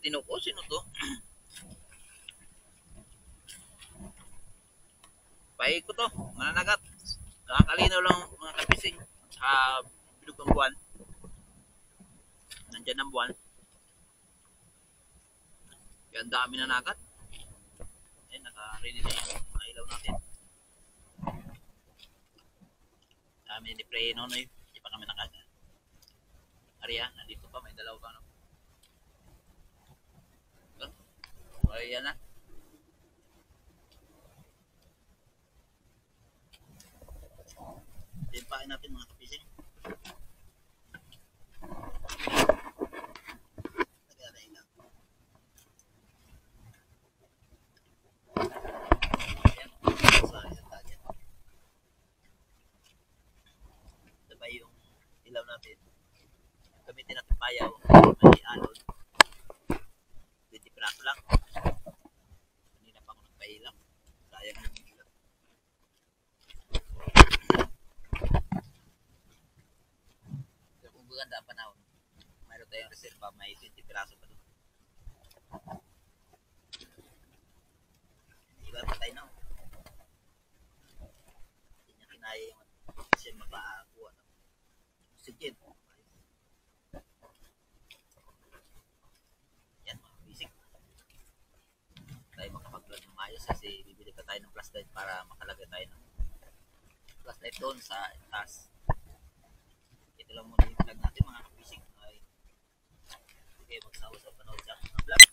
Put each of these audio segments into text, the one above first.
Sino ko? Sino to? Pahay ko to. Mananagat. Nakakalinaw lang mga kapising. Sa bilog ng buwan. Nandyan ang buwan. Kaya ang dami na nagat. Ayun, naka-ready na yung mga ilaw natin. Dami ni Pre Nonoy. Hindi pa kami nakaga. Arya, nandito pa. May dalaw pa. No? Ayan na. Timpain natin mga kapising. Sabay yung ilaw natin. Gamitin natin payaw. May alon. 20 piraso lang. Kanina pa ako nagpailaw. Sayang yung ilaw. So, kung gaganda ang panahon, mayroon tayong reserva. May 20 piraso pa doon. Iba pa tayo na. Hindi niya kinaya yung siya mapaakuha. Oxygen. Yan mga basic. Tayo makapag-vlog ng maayos kasi bibili ka tayo ng flashlight para makalagay tayo ng flashlight doon sa taas. Ito lang muna yung vlog natin mga basic. Okay, magsawa sa panood sa mga vlog.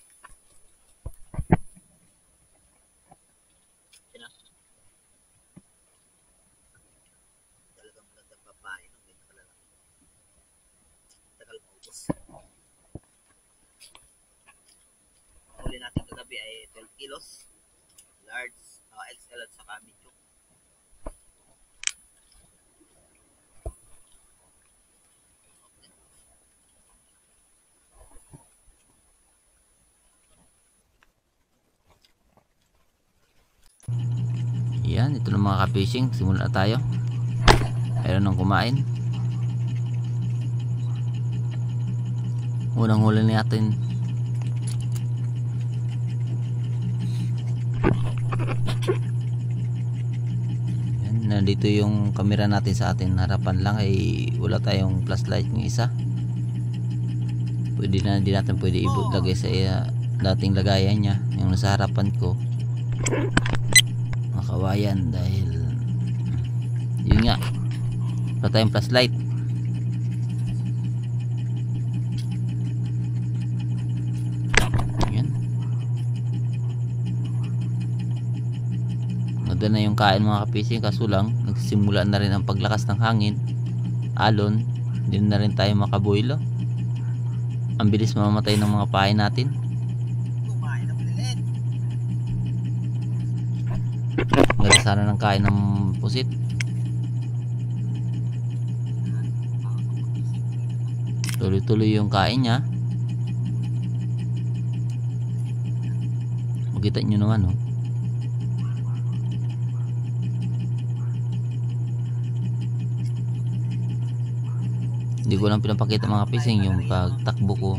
Yan na. Talagang magandang babae. No? Ganyan pala lang. Tagal maubos. Huli natin kagabi ay 12 kilos. Large, XL at saka medium. Yan, ito na mga ka-fishing. Simula tayo. Mayroon nang kumain. Unang huli natin. Yan, nandito yung camera natin sa atin. Harapan lang ay wala tayong flashlight ng isa. Pwede na, hindi natin pwede ilagay sa dating lagayan niya. Yung nasa harapan ko. Kawayan dahil yun nga wala tayong flashlight. Yan, maganda na yung kain mga kapising, kaso lang nagsimula na rin ang paglakas ng hangin, alon, hindi na rin tayo makabuilo. Ang bilis mamamatay ng mga pain natin. Ganda sana ng kain ng pusit. Tuloy-tuloy yung kain niya. Makita nyo naman, oh. Hindi ko lang pinapakita mga pising yung pagtakbo ko.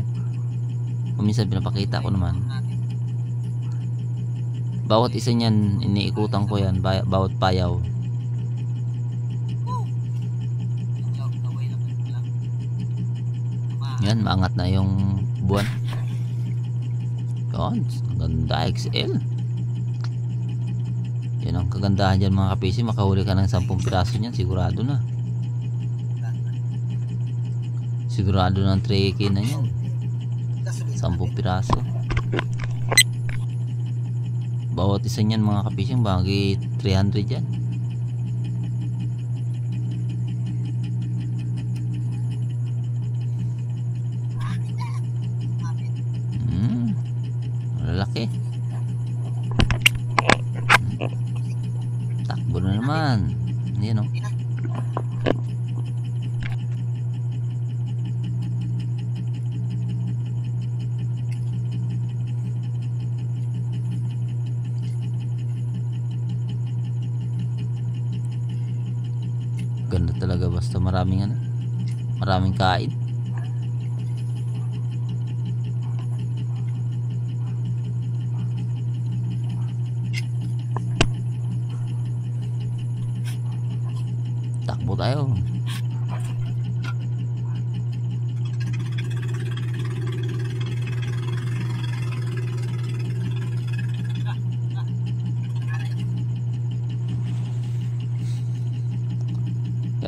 Minsan pinapakita ko naman. Bawat isa niyan iniikutan ko yan, bawat payaw. Yan, maangat na yung buwan. Yan, ang ganda, XL. Yan ang kagandahan dyan mga kapisi. Makahuli ka ng 10 piraso niyan, sigurado na. Sigurado ng 3K na yan. 10 piraso. Bawat isa niyan mga kapising bagay 300 yan. Malaki. Takbo na naman. Yan, oh. Ganda talaga basta maraming maraming kain. tayo.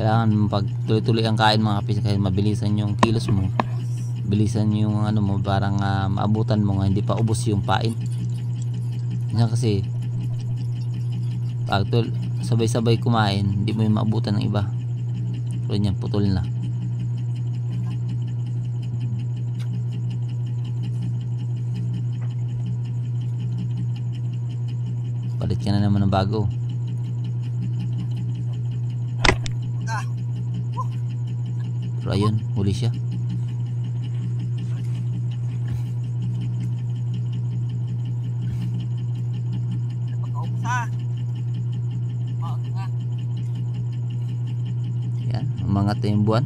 Kailangan pag tuloy-tuloy ang kain mga kapis, kaya mabilisan yung kilos mo, bilisan yung ano mo, parang maabutan mo nga, hindi pa ubos yung pain. Yan kasi pag sabay-sabay kumain, hindi mo yung maabutan ng iba. So yan, putol na. Palit ka na naman ng bago. Pero ayun, huli siya. Yan, umangat na yung buwan.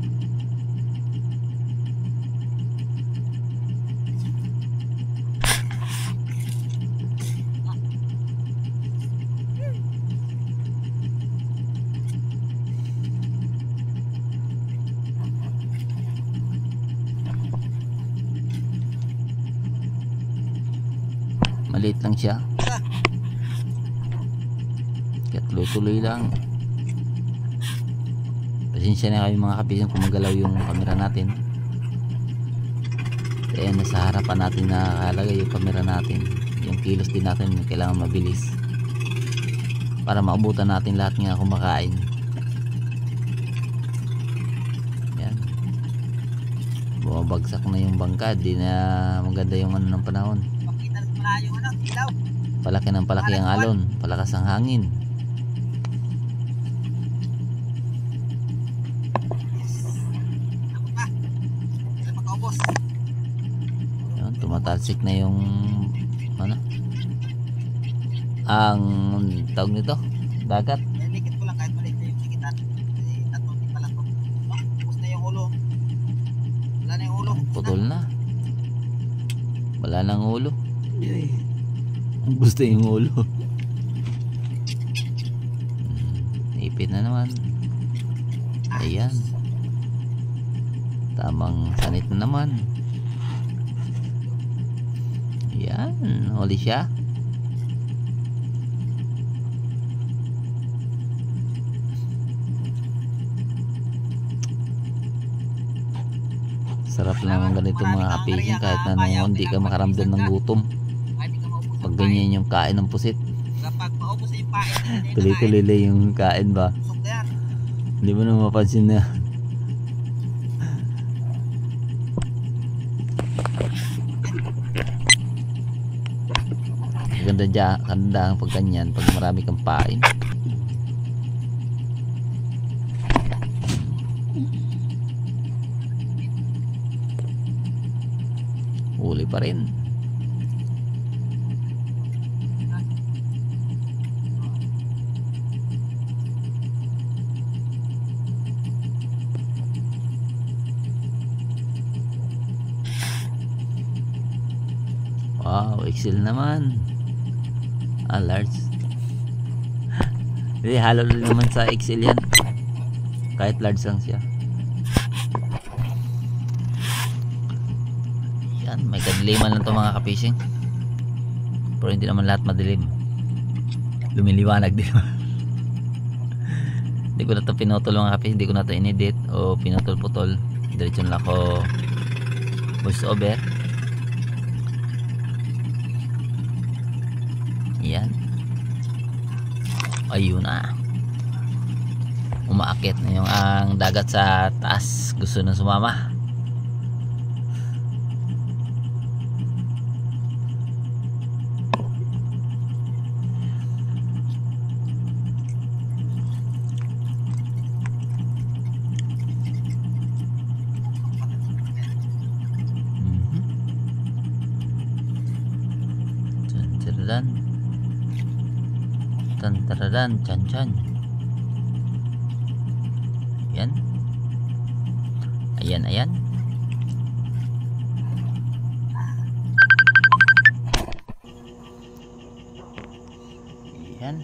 Maliit lang siya. Kaya tuloy-tuloy lang. Pasensya na kayo mga kapisan kung magalaw yung camera natin. Kaya nasa harapan natin nakalagay yung camera natin. Yung kilos din natin kailangan mabilis para maabutan natin lahat nga kumakain. Yan. Bumabagsak na yung bangka. Di na maganda yung ano ng panahon. Palaki ng palaki ang alon, palakas ang hangin. Yan, tumatalsik na yung ano, ang tawag nito, dagat. Dikit ko lang kahit maliit na yung sikitan. Kasi tatlong pa lang to. Tapos na yung ulo. Wala na yung ulo. Putol na. Wala nang ulo. Gusto yung ulo. Ipit na naman. Ayan. Tamang sanit na naman. Ayan. Huli siya. Sarap lang ang ganito mga kapisin kahit na nung hindi ka makaramdam ng gutom. Pag ganyan yung kain ng pusit, Kapag maubos na yung pain, tuloy-tuloy lang yung kain ba. busog na yan. Hindi mo na mapansin na ganda dyan, ganda ang pag ganyan, pag marami kang pain. Huli pa rin. Wow, excel naman. Large. Hindi, halo rin naman sa excel yan. Kahit large lang siya. Yan, may kadiliman lang to mga kapishing. Pero hindi naman lahat madilim. Lumiliwanag din. Hindi ko na to pinutol mga kapishing. Hindi ko na to inedit o pinutol-putol. Diretso lang ako voice over. Yan. Ayun na. Umaakit na yung ang dagat sa taas. Gusto na sumama. Tantaradan. Tantaradan. Chan-chan. Yan. Ayan, ayan. Ayan.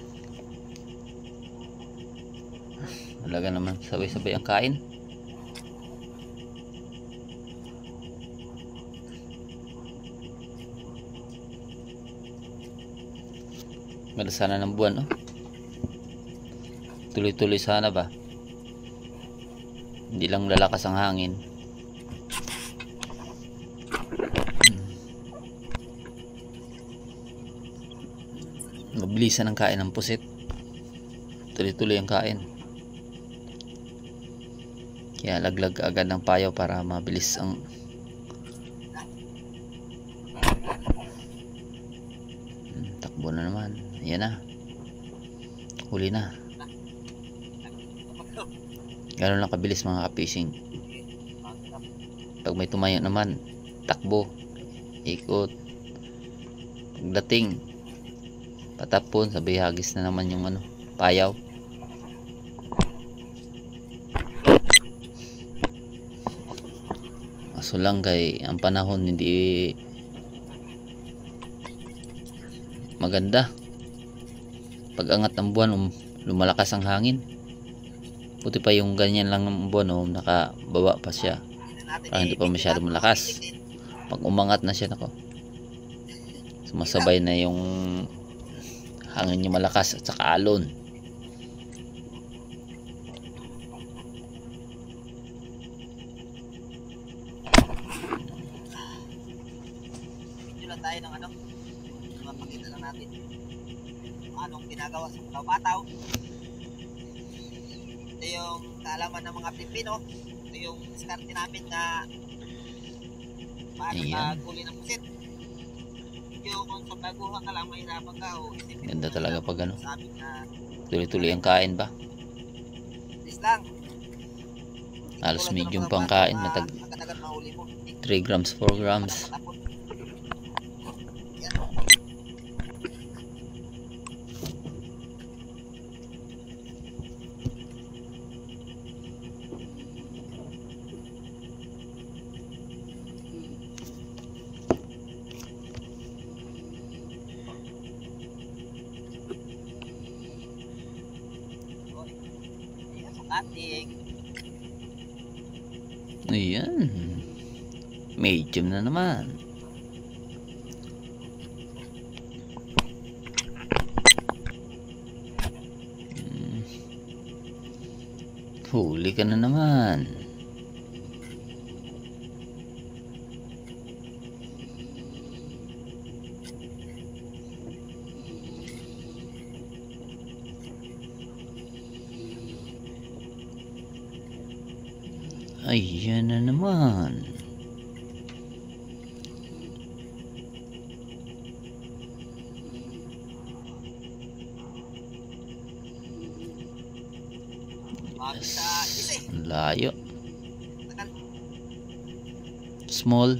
Talaga naman. sabay-sabay ang kain. Ganda sana ng buwan, no? Tuloy-tuloy sana ba? Hindi lang lalakas ang hangin. Mabilisan ang kain ng pusit. Tuloy-tuloy ang kain. Kaya laglag agad ng payaw para mabilis ang takbo na naman. Ayan na. Huli na. Gano'n lang kabilis mga ka-fishing. Pag may tumayo naman, takbo, ikot. Pagdating, patapon, sabay hagis na naman yung payaw. Kaso lang kay ang panahon hindi maganda. Pag angat ng buwan, lumalakas ang hangin. Buti pa yung ganyan lang ng buwan, nakababa pa siya. Para hindi pa masyado malakas. Pag umangat na siya, nako, sumasabay na yung hangin niya malakas at saka alon. Video lang tayo ng mapakita lang natin anong ginagawa sa Pataw-Pataw. Ito yung kaalaman ng mga Pilipino. Ito yung diskarte namin na paano maghuli ng pusit. Yung kung sa baguhan ka lang mahirapan ka o isipin. Ganda talaga pag sabi na tuloy-tuloy ang kain ba? this lang. Halos medium pang kain, matag 3 grams, 4 grams. Ating Ayan, medium na naman. Huli ka na naman. Ayan na naman. Yes. Layo. Small.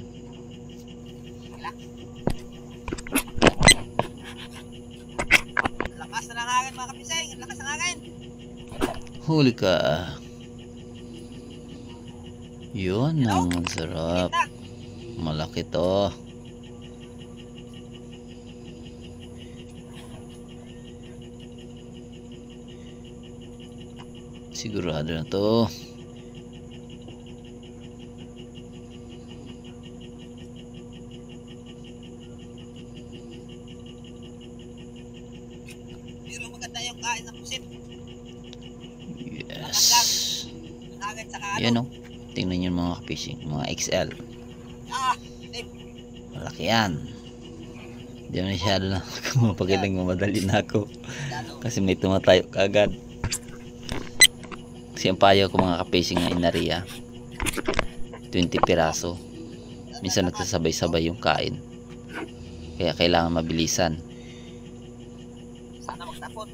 lakas na ng hangin mga kapiseng. Lakas ng hangin. Huli ka. Yun ang sarap. Malaki to. Sigurado na to. Pero maganda yung kain ng pusit. Yes. Hangin sa kaano. Yan o. Tingnan nyo mga ka-fishing. Mga XL. Malaki yan. Hindi mo masyado na mapagilang mamadali na ako. Kasi may tumatayo kagad. Kasi ang payo ko mga ka-fishing na inariya 20 piraso. Minsan nagsasabay-sabay yung kain. Kaya kailangan mabilisan. Sana magtapon.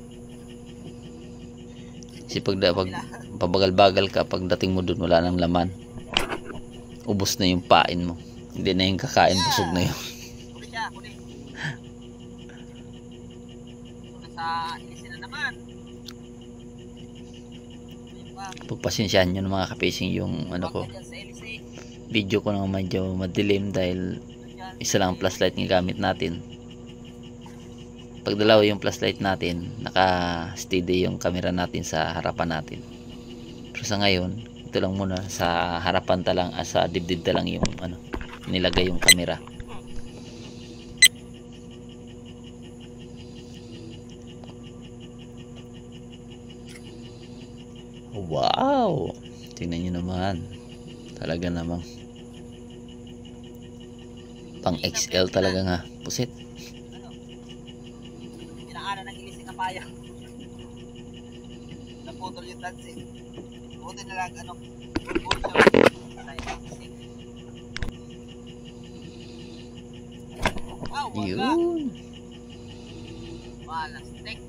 Kasi pag pabagal-bagal ka, pagdating mo dun wala nang laman. Ubos na yung pain mo. Hindi na yung kakain, busog na yun. Huli siya, huli. Sa ilisin na naman. Pagpasensyahan nyo ng mga ka-fishing yung ko. Video ko nang medyo madilim dahil isa lang ang flashlight ng gamit natin. Pag dalawa yung flashlight natin, naka-steady yung camera natin sa harapan natin. Pero sa ngayon, ito lang muna sa harapan talang, sa dibdib talang yung ano, nilagay yung camera. Wow! Tingnan nyo naman. Talaga namang pang XL talaga nga. Pusit. Ano? Pinakaano ng ilis ng kapaya. Naputol yung tansi. Buti na lang, ano, bull siya. Wow, wala. Yun. Wala, stick.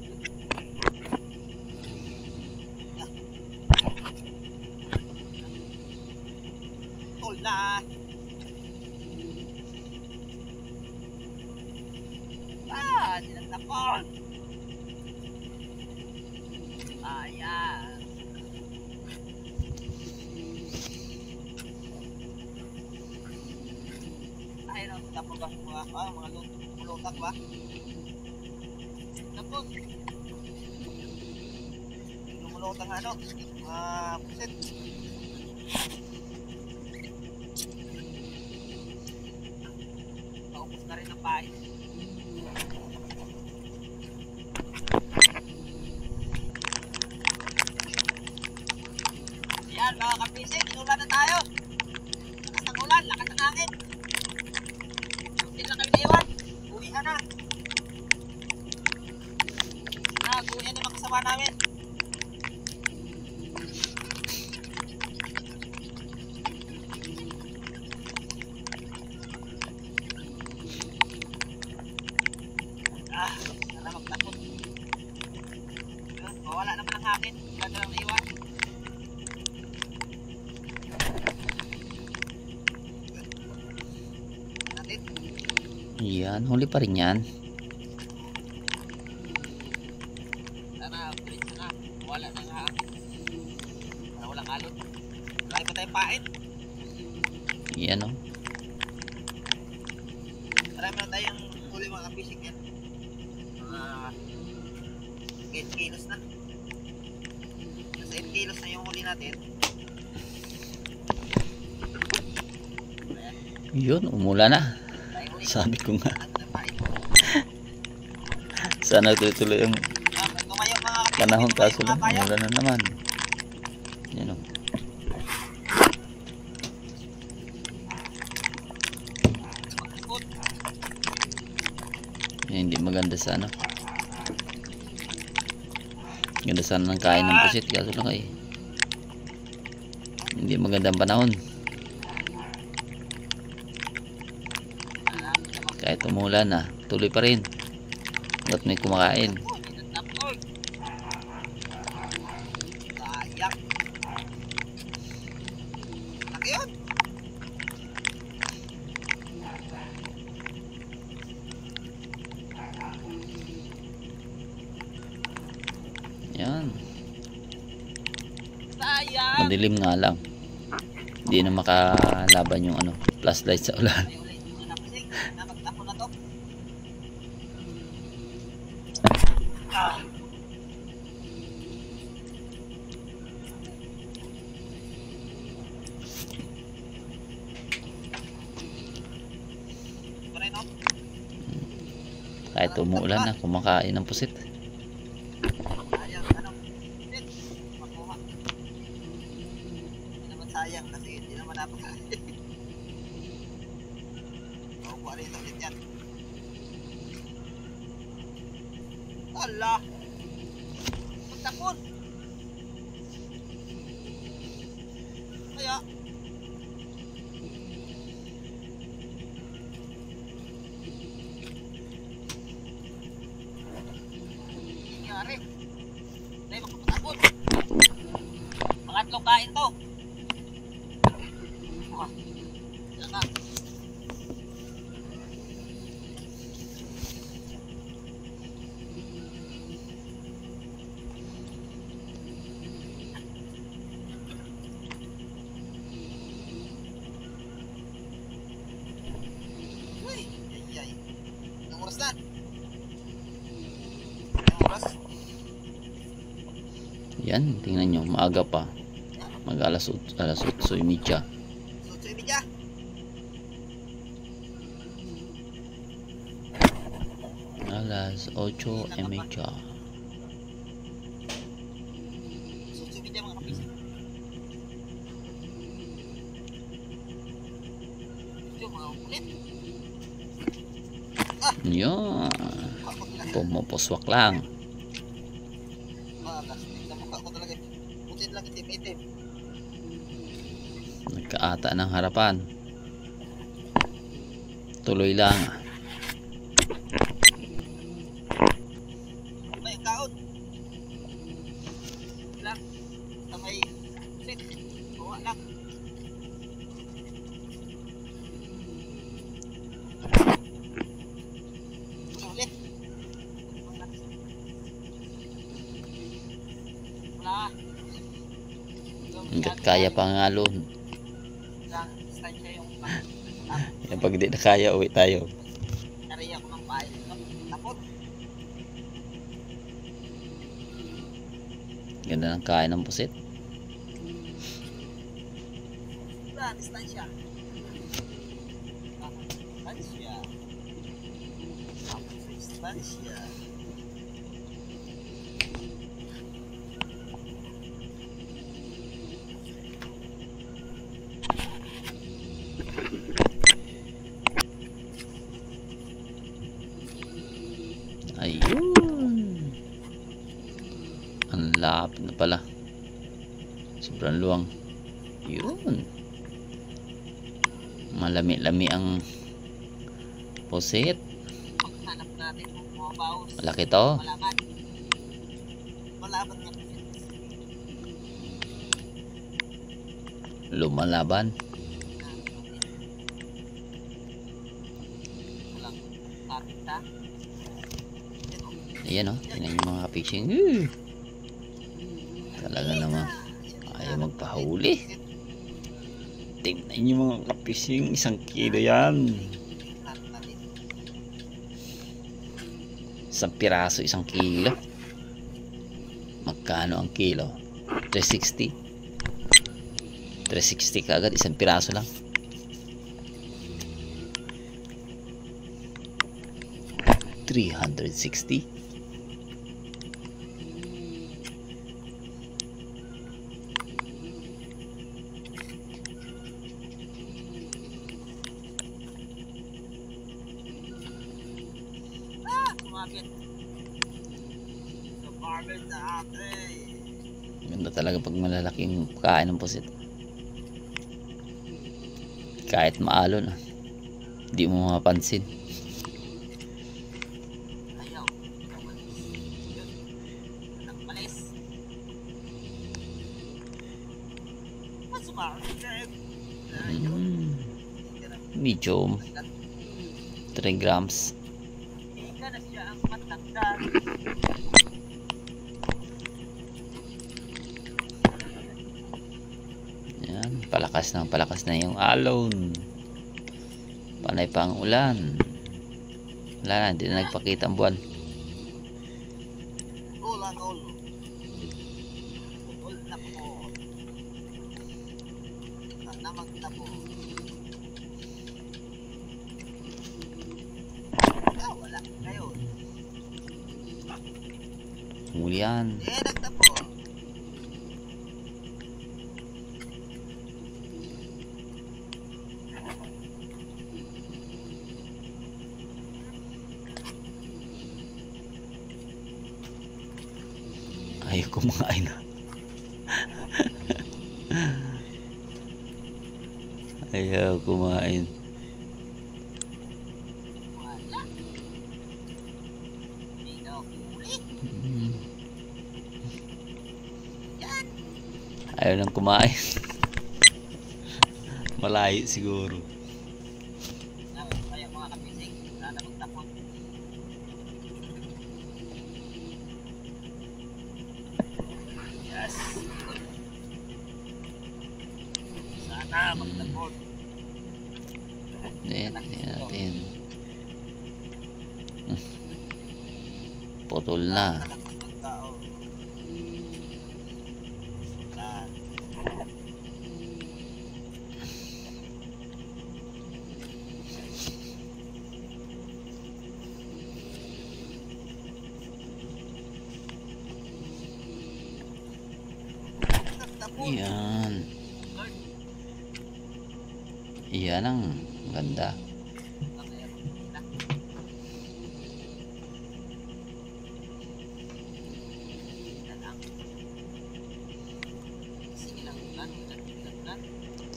Tol na. Sinagtapon. Ayan. Ayun, tapos ba? Mga lutak ba? Tapos. Lumulutang ano? Pusit. Naubos na rin ang pain. Yan mga kapising, inulan na tayo. Lakas ng ulan, lakas ng hangin. Hindi lang kami naiwan. Uwi na na. Uwi na yung kasama namin. Sana magtapos. Mawala naman ang hangin. Wala na lang naiwan. Yan, huli pa rin yan. Sana, bilis na. Wala na nga. Para walang alon. Lagi pa tayong pain. Yan o. Marami na tayong huli mga fishing yan. Mga 8 kilos na. Nasa 8 kilos na yung huli natin. Yun, umula na. Tayo huli. Sabi ko nga. Ang pain. Sana tuloy-tuloy ang Tumayo mga kapatid. panahon, kaso lang, Tumayo. umula na naman. Yan o. Yan, hindi maganda sa ano. Ganda sana ng kain ng pusit, kaso lang ay hindi maganda ang panahon. Kahit umulan na, tuloy pa rin. Hanggat may kumakain. Sayang. Laki yun. Yan. Sayang. Madilim nga lang. Hindi na makalaban yung ano, flashlight sa ulan. Tayo ulit. Napasig. Napagtapo na to. Ito rin, no? Kahit umuulan na, kumakain ng pusit. Sayang, ano? Sit. Makuha. Hindi naman sayang kasi hindi naman napakain. Makuha rin ulit yan. Ala! Magtapon! Kaya? Nangyari. Dahil magpapatapon. Pangatlong kain to. Yan na. Uy, ay. Anong oras na? Anong oras? Yan, tingnan nyo, maaga pa. Mag alas 8:30. Sutsoy media. Alas 8:30. Sutsoy media mga kapis. Yung mga ulit. Yun. Pumupuswak lang. Plastic na mukha ko talaga. Putin lang itim-itim. Nagkaata ng harapan. Tuloy lang. May kaon. Lang. Sa may sit. Bawa lang. Ulit. Wala. Hanggat kaya pa nga lon. Lang. Stansya yung Yan, pag di na kaya, uwi tayo. area ko ng bahay. Tapos. Ganda ng kain ng pusit. Wala. Stansya. Stansya. Stansya. Ayun. Ang lapit na pala. Sobrang luwang. Yun. Malami-lami ang pusit. Hanap natin kung mga baos. Malaki to. Malaban. Malaban nga. Lumalaban. Walang kapita. Ayan o. Tingnan yung mga fishing. Talaga naman. Ayaw magpahuli. Tingnan yung mga fishing. 1 kilo yan. 1 piraso 1 kilo. Magkano ang kilo? 360. 360 kaagad. 1 piraso lang. 360. Kumapit. So, barbell na ate. Ganda talaga pag malalaking kain ng pusit. Kahit maalon, hindi mo mapapansin. Ayaw. Walang palis. Masumarating. Medium 3 grams. Ika na siya ang matanggal. Yan, palakas na yung alon. Panay pa ang ulan. Wala na, hindi na nagpakita ang buwan. Ulang ulo. Ul na po. Sana magtapo. Wala. Ngayon. Huli yan. Nagtapo. Ayaw kumain na. Ayaw kumain. Wala. Hindi na huli. Yan. Ayaw nang kumain. Malayo siguro. Kaya mga kapising. Sana magtapo. Yes. Sana magtapo. Tingnan natin. Putol na. Tao. Yan. Yan. Yan ang ganda.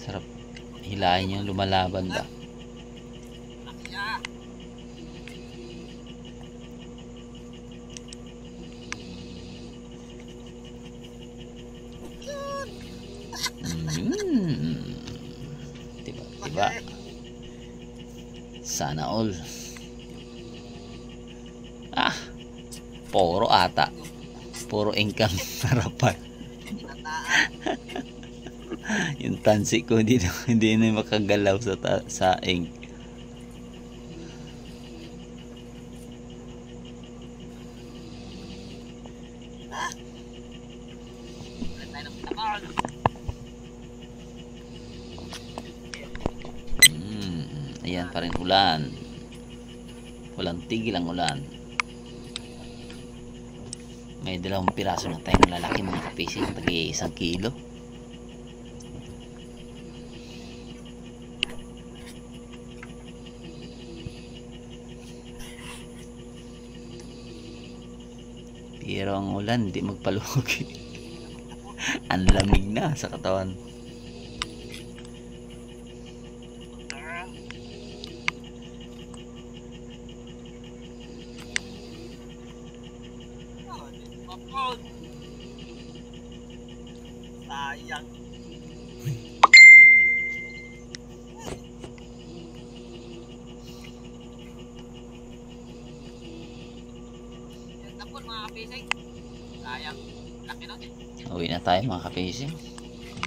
Sarap hilahin yung lumalaban ba. Diba, diba? Sana all. Puro ata. Puro income harapan. Yung tansi ko hindi na makagalaw sa ink. Ayan pa rin ulan. Walang tigil ang ulan. May 2 piraso na tayong lalaki mga kapising, tagi 1 kilo. Pero ang ulan hindi magpalugi. Ang lamig na sa katawan. Sayang. Tapos mga kapising. Sayang. Laki nun. Uwi na tayo mga kapising.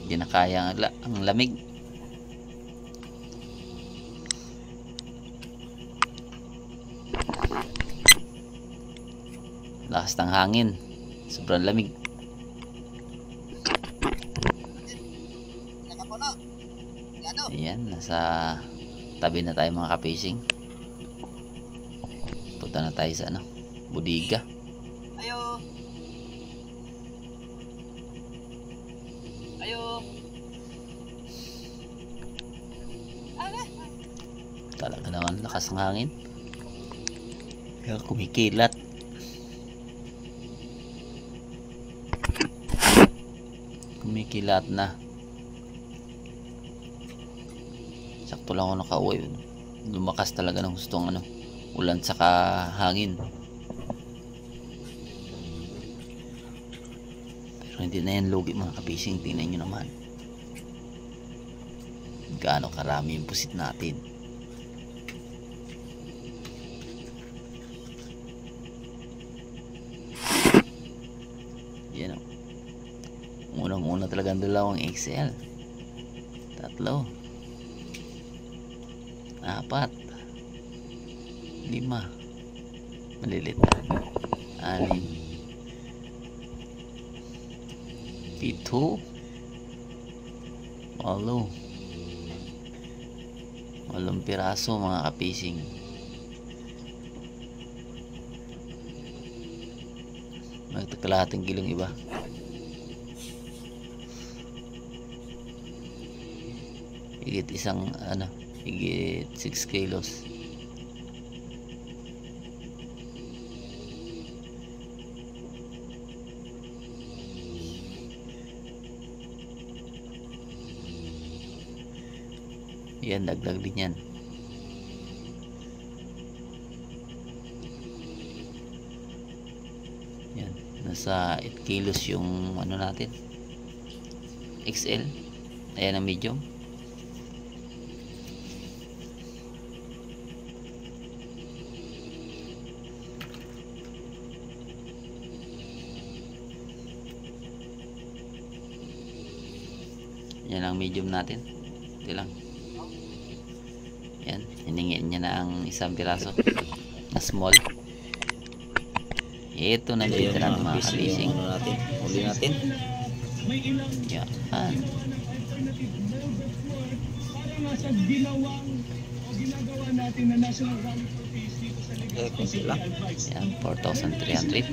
Hindi na kaya ang lamig. Lakas ng hangin. Sobrang lamig. Ayan, nasa tabi na tayo mga kapising. Punta na tayo sa Budiga. Ayo. Ayo. Talaga naman lakas ng hangin. Kaya kumikilat. Kumikilat na. Sakto lang ako nakauwi. Lumakas talaga ng gustong ulan saka hangin. Pero hindi na yan lugi mga kapising. Tingnan nyo naman gaano karami yung pusit natin. Yan o. Unang-una talagang 2 XL, 3, 4, 5 malilit, 6, 7, 8 piraso mga kapising. May kalahating kilong iba. Higit higit 6 kilos. Yan, dagdag din yan. Yan, nasa 8 kilos yung natin, XL. Ayan ang medium. Yan ang medium natin. Ito lang. Yan, hiningin niya na ang 1 piraso na small. Ito na titira ng mga kapising. Huli natin. Yan. Nasa ginawang o ginagawa natin na National Rally for Peace dito sa Legazpi City. Yan, 4,300.